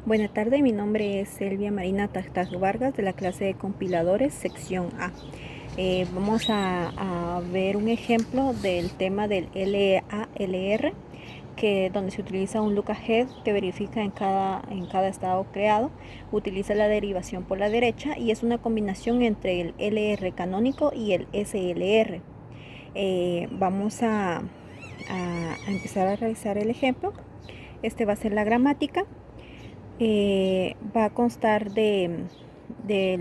Buenas tardes, mi nombre es Selvia Marina Tajtaj Vargas de la clase de compiladores, sección A. Vamos a ver un ejemplo del tema del LALR, donde se utiliza un lookahead que verifica en cada estado creado, utiliza la derivación por la derecha y es una combinación entre el LR canónico y el SLR. Vamos a empezar a realizar el ejemplo. Este va a ser la gramática. Va a constar de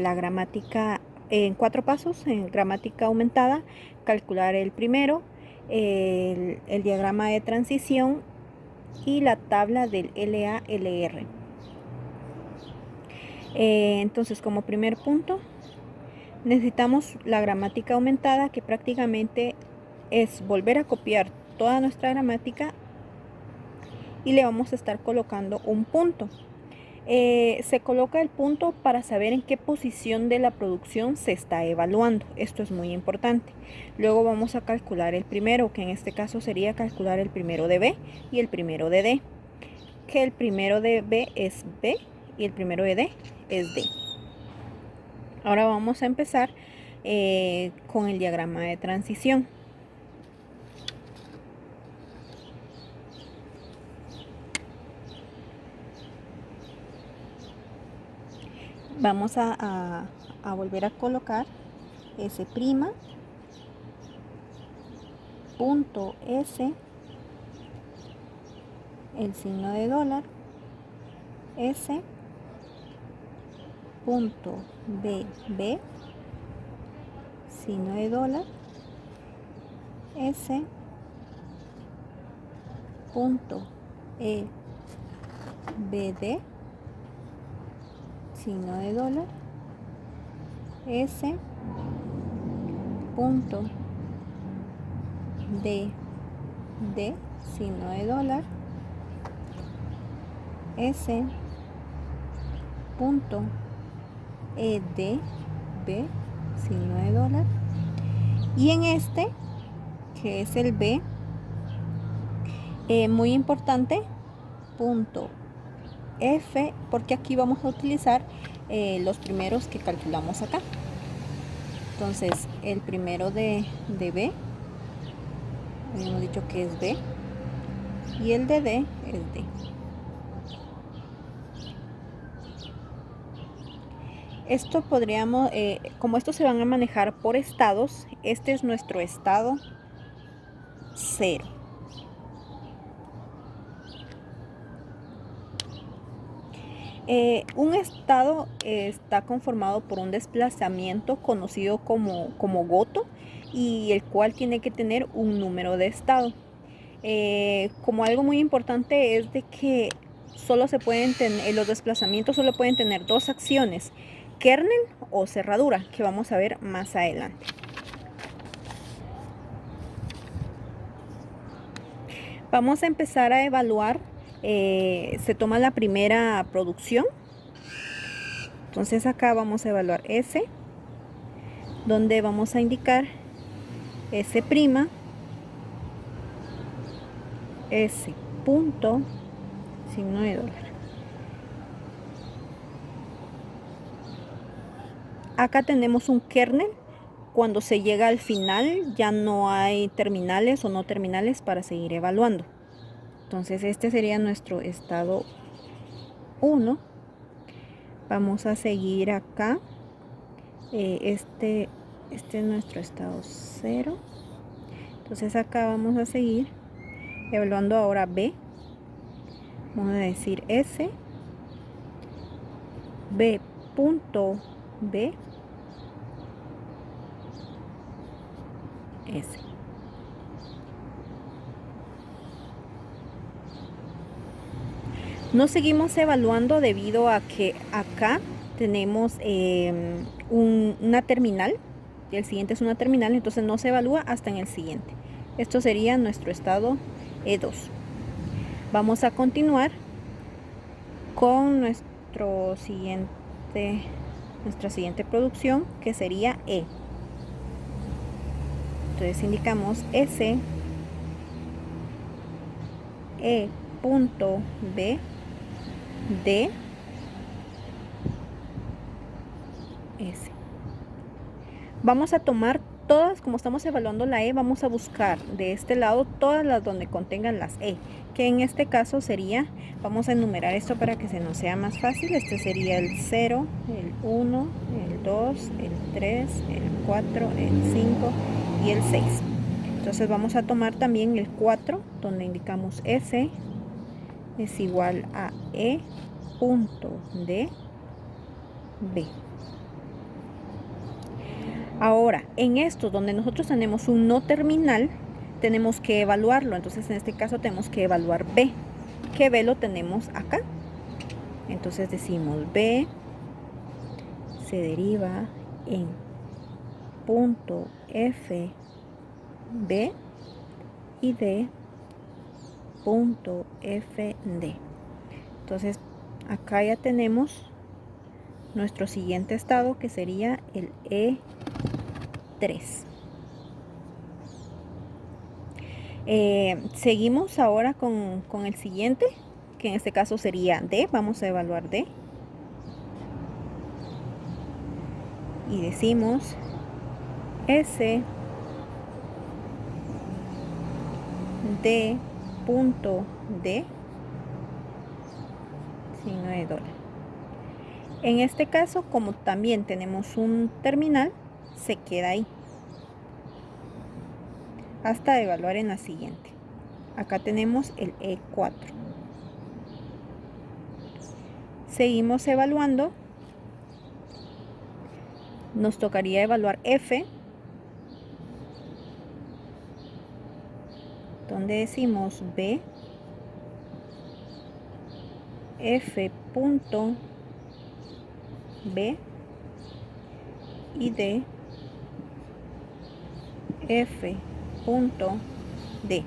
la gramática en 4 pasos, en gramática aumentada, calcular el primero, el diagrama de transición y la tabla del LALR. Entonces, como primer punto, necesitamos la gramática aumentada, que prácticamente es volver a copiar toda nuestra gramática y le vamos a estar colocando un punto. Se coloca el punto para saber en qué posición de la producción se está evaluando. Esto es muy importante. Luego vamos a calcular el primero, que en este caso sería calcular el primero de B y el primero de D. Que el primero de B es B y el primero de D es D. Ahora vamos a empezar con el diagrama de transición. Vamos a volver a colocar S', punto S, el signo de dólar, S, punto B, signo de dólar, S, punto BD, signo de dólar, S, punto DD, signo de dólar, S, punto EDB, signo de dólar, y en este, que es el B, muy importante, punto F, porque aquí vamos a utilizar los primeros que calculamos acá. Entonces, el primero de B, habíamos dicho que es B, y el de D es D. Esto podríamos, como estos se van a manejar por estados, este es nuestro estado 0. Un estado está conformado por un desplazamiento conocido como goto, y el cual tiene que tener un número de estado. Como algo muy importante es de que solo se pueden tener, los desplazamientos solo pueden tener dos acciones: kernel o cerradura, que vamos a ver más adelante. Vamos a empezar a evaluar. Se toma la primera producción. Entonces acá vamos a evaluar S, donde vamos a indicar S', S punto, signo de dólar. Acá tenemos un kernel. Cuando se llega al final ya no hay terminales o no terminales para seguir evaluando. Entonces este sería nuestro estado 1. Vamos a seguir acá. Este es nuestro estado 0. Entonces acá vamos a seguir evaluando ahora B. Vamos a decir S, B punto B, S. No seguimos evaluando debido a que acá tenemos una terminal. El siguiente es una terminal, entonces no se evalúa hasta en el siguiente. Esto sería nuestro estado E2. Vamos a continuar con nuestra siguiente producción, que sería E. Entonces indicamos S, E punto B, D, S. Vamos a tomar todas, como estamos evaluando la E, vamos a buscar de este lado todas las donde contengan las E, que en este caso sería, vamos a enumerar esto para que se nos sea más fácil. Este sería el 0, el 1, el 2, el 3, el 4, el 5 y el 6. Entonces vamos a tomar también el 4, donde indicamos S es igual a E punto D, B. Ahora, en esto donde nosotros tenemos un no terminal, tenemos que evaluarlo. Entonces, en este caso tenemos que evaluar B, que B lo tenemos acá. Entonces decimos B se deriva en punto F, B y D punto F, D. Entonces, acá ya tenemos nuestro siguiente estado, que sería el E3. Seguimos ahora con el siguiente, que en este caso sería D. Vamos a evaluar D. Y decimos S D punto D, signo de dólar. En este caso, como también tenemos un terminal, se queda ahí hasta evaluar en la siguiente. Acá tenemos el E4. Seguimos evaluando. Nos tocaría evaluar F, donde decimos B, F punto B y D, F punto D.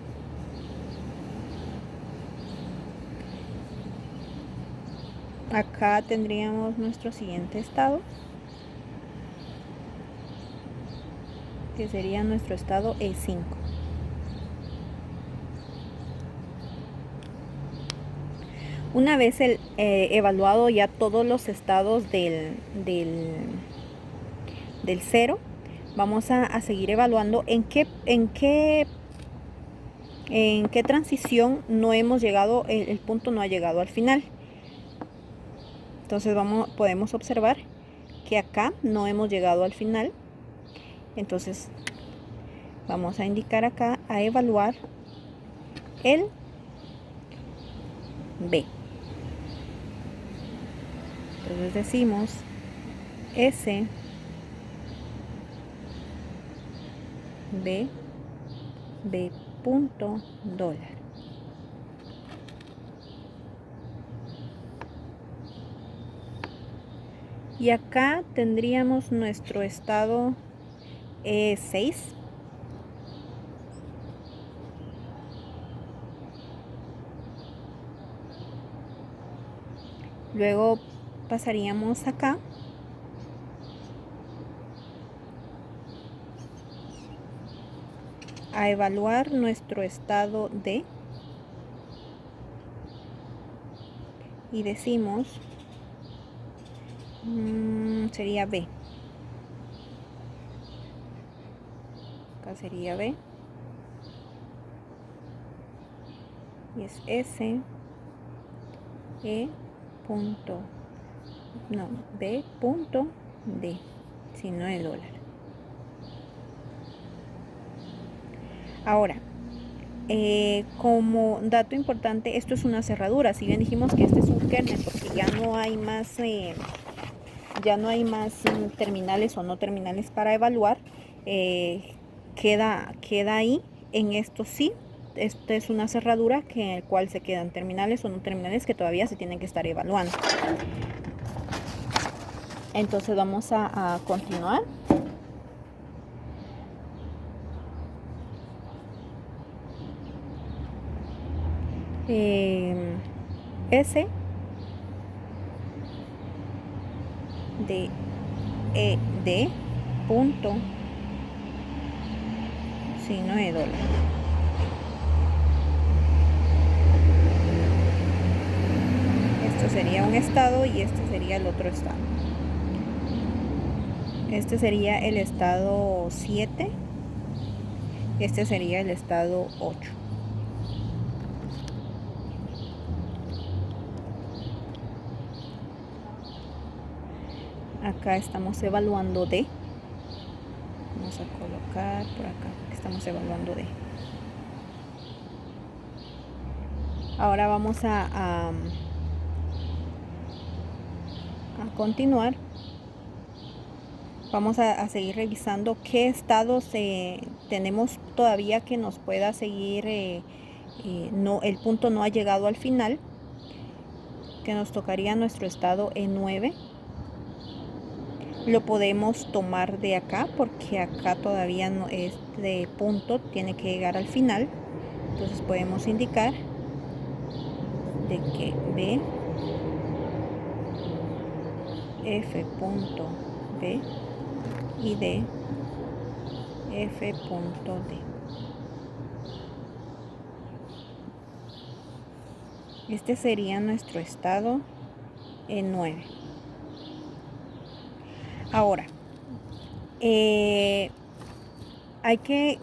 Acá tendríamos nuestro siguiente estado, que sería nuestro estado E5. Una vez evaluado ya todos los estados del 0, vamos a seguir evaluando en qué transición no hemos llegado, el punto no ha llegado al final. Entonces podemos observar que acá no hemos llegado al final. Entonces vamos a indicar acá a evaluar el B. Entonces decimos S B, B punto dólar. Y acá tendríamos nuestro estado E6. Luego pasaríamos acá a evaluar nuestro estado D y decimos sería B. Acá sería B y es S E punto, no, B punto D, signo de dólar. Ahora, como dato importante, esto es una cerradura. Si bien dijimos que este es un kernel porque ya no hay más terminales o no terminales para evaluar, queda ahí. En esto sí, esta es una cerradura en el cual se quedan terminales o no terminales que todavía se tienen que estar evaluando. Entonces vamos a continuar. S de D punto, signo de dólar. Esto sería un estado y este sería el otro estado. Este sería el estado 7. Este sería el estado 8. Acá estamos evaluando D. Vamos a colocar por acá. Estamos evaluando D. Ahora vamos a continuar. Vamos a seguir revisando qué estados tenemos todavía que nos pueda seguir. No, el punto no ha llegado al final, que nos tocaría nuestro estado E9. Lo podemos tomar de acá porque acá todavía no, este punto tiene que llegar al final. Entonces podemos indicar de que B, F punto B y D, F punto D. Este sería nuestro estado E9. Ahora, hay que,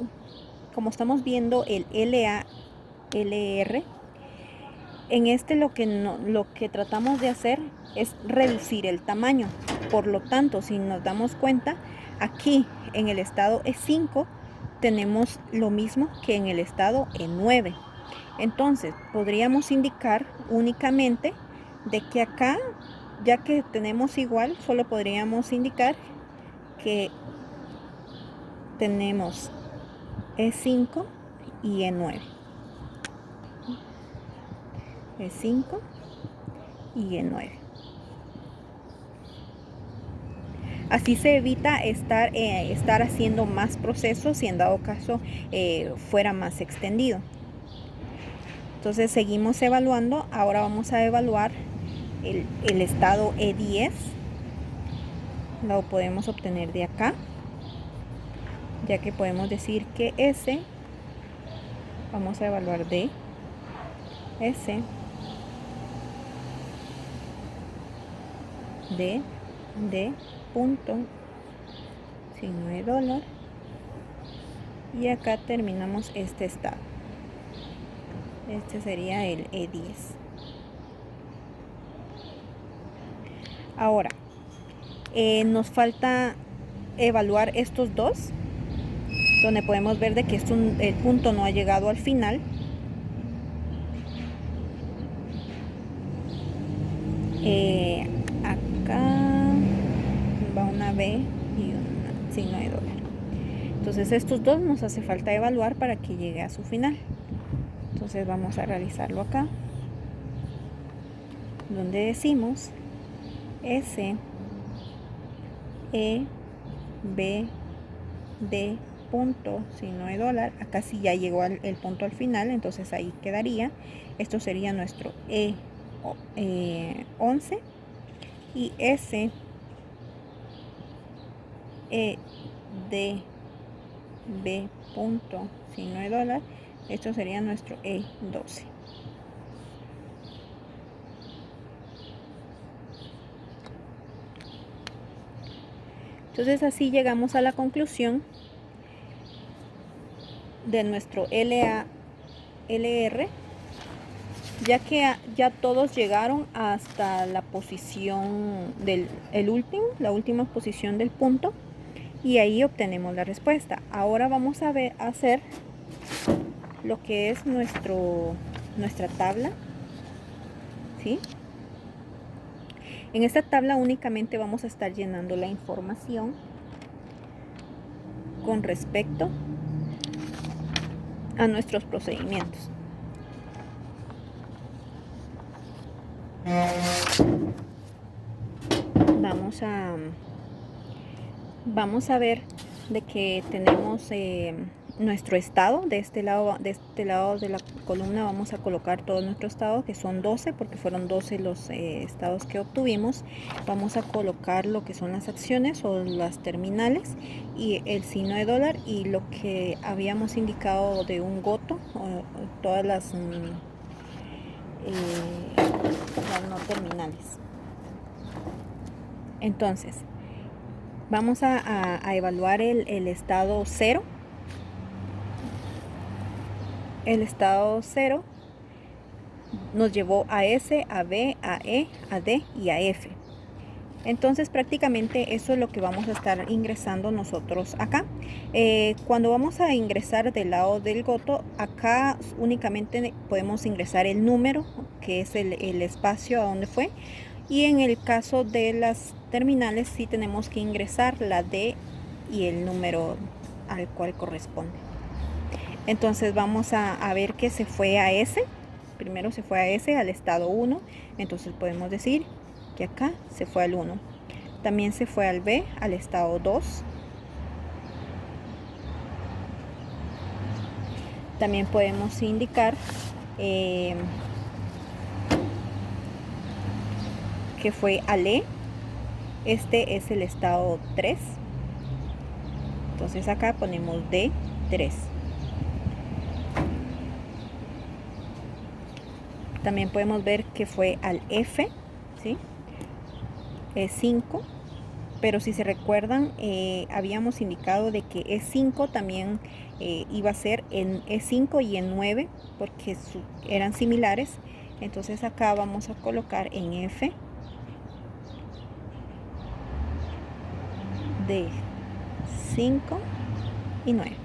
como estamos viendo el LA, LR, en este lo que tratamos de hacer es reducir el tamaño. Por lo tanto, si nos damos cuenta, aquí en el estado E5 tenemos lo mismo que en el estado E9. Entonces, podríamos indicar únicamente de que acá, ya que tenemos igual, solo podríamos indicar que tenemos E5 y E9. E5 y E9. Así se evita estar haciendo más procesos si en dado caso fuera más extendido. Entonces seguimos evaluando. Ahora vamos a evaluar el estado E10. Lo podemos obtener de acá, ya que podemos decir que S, vamos a evaluar D, S, D, punto, signo de dólar, y acá terminamos este estado. Este sería el E10. Ahora, nos falta evaluar estos dos, donde podemos ver de que el punto no ha llegado al final. Acá va una B y un signo de dólar. Entonces estos dos nos hace falta evaluar para que llegue a su final. Entonces vamos a realizarlo acá, donde decimos S, E, B, D, punto, signo de dólar. Acá sí ya llegó el punto al final, entonces ahí quedaría. Esto sería nuestro E11 y S, E, D, B, punto, signo de dólar. Esto sería nuestro E12. Entonces así llegamos a la conclusión de nuestro LA, LR, ya que ya todos llegaron hasta la posición la última posición del punto, y ahí obtenemos la respuesta. Ahora vamos a hacer lo que es nuestra tabla, ¿sí? En esta tabla únicamente vamos a estar llenando la información con respecto a nuestros procedimientos. Vamos a ver de que tenemos nuestro estado. De este lado de la columna vamos a colocar todo nuestro estado, que son 12, porque fueron 12 los estados que obtuvimos. Vamos a colocar lo que son las acciones o las terminales y el signo de dólar, y lo que habíamos indicado de un goto, o todas las no terminales. Entonces Vamos a evaluar el estado 0. El estado 0 nos llevó a S, a B, a E, a D y a F. Entonces prácticamente eso es lo que vamos a estar ingresando nosotros acá. Cuando vamos a ingresar del lado del goto, acá únicamente podemos ingresar el número, que es el espacio a donde fue. Y en el caso de las terminales sí tenemos que ingresar la D y el número al cual corresponde. Entonces vamos a ver que se fue a S. Primero se fue a S, al estado 1. Entonces podemos decir que acá se fue al 1. También se fue al B, al estado 2. También podemos indicar que fue al E. Este es el estado 3. Entonces acá ponemos D3. También podemos ver que fue al F, ¿sí? E5. Pero si se recuerdan, habíamos indicado de que E5 también iba a ser en E5 y en 9, porque eran similares. Entonces acá vamos a colocar en F D5 y 9.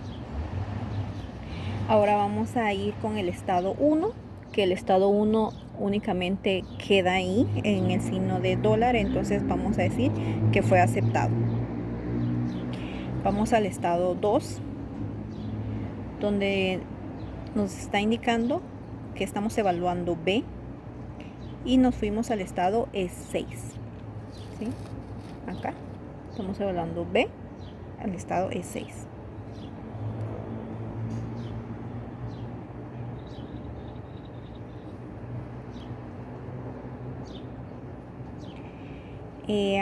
Ahora vamos a ir con el estado 1, que el estado 1 únicamente queda ahí en el signo de dólar, entonces vamos a decir que fue aceptado. Vamos al estado 2, donde nos está indicando que estamos evaluando B, y nos fuimos al estado E6, ¿sí? Acá estamos evaluando B al estado E6.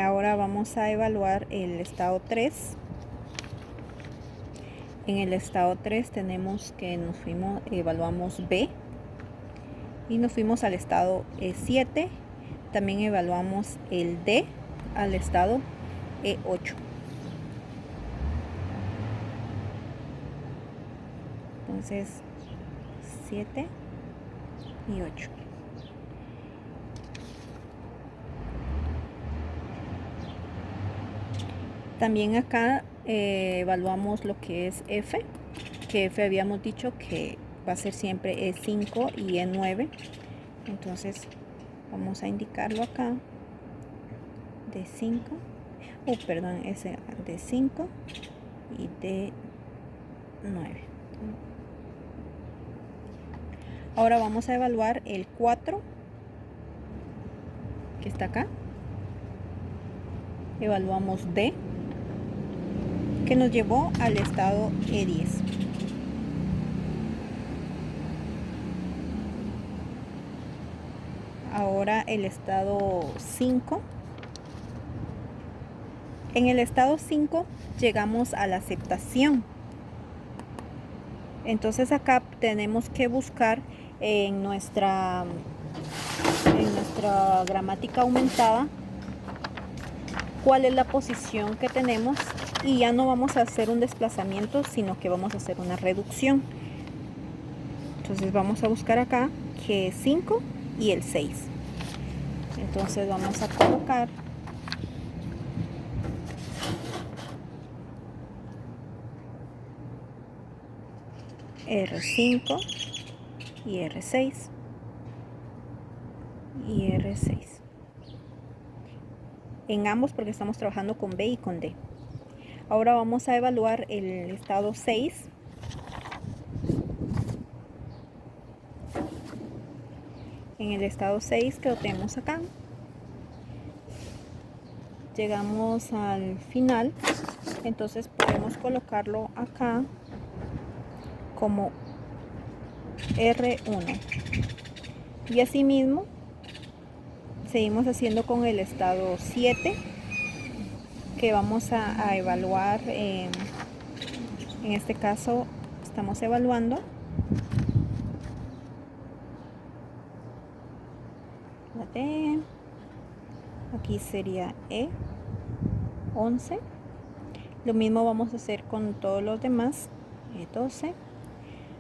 Ahora vamos a evaluar el estado 3. En el estado 3 tenemos que evaluamos B y nos fuimos al estado E7. También evaluamos el D al estado E8. Entonces 7 y 8. También acá evaluamos lo que es F, que F habíamos dicho que va a ser siempre E5 y E9. Entonces vamos a indicarlo acá, D5, perdón, ese D5 y D9. Ahora vamos a evaluar el 4, que está acá. Evaluamos D, que nos llevó al estado E10. Ahora el estado 5. En el estado 5 llegamos a la aceptación. Entonces acá tenemos que buscar en nuestra gramática aumentada cuál es la posición que tenemos, y ya no vamos a hacer un desplazamiento, sino que vamos a hacer una reducción. Entonces vamos a buscar acá que es 5 y el 6. Entonces vamos a colocar R5 y R6 y R6 en ambos, porque estamos trabajando con B y con D. Ahora vamos a evaluar el estado 6. En el estado 6, que lo tenemos acá, llegamos al final, entonces podemos colocarlo acá como R1. Y asimismo seguimos haciendo con el estado 7, que vamos a evaluar. En este caso estamos evaluando la D. Aquí sería E11 Lo mismo vamos a hacer con todos los demás. 12.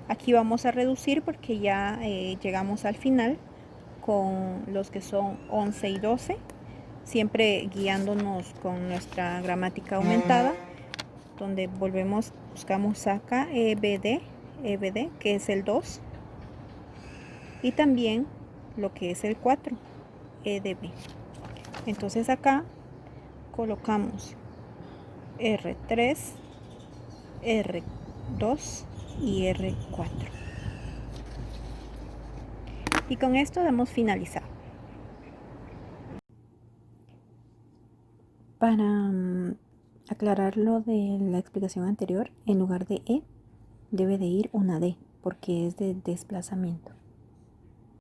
Aquí vamos a reducir porque ya llegamos al final con los que son 11 y 12, siempre guiándonos con nuestra gramática aumentada, donde volvemos, buscamos acá EBD, que es el 2, y también lo que es el 4, EDB. Entonces acá colocamos R3, R2 y R4. Y con esto damos finalizado. Para aclarar lo de la explicación anterior, en lugar de E debe de ir una D porque es de desplazamiento.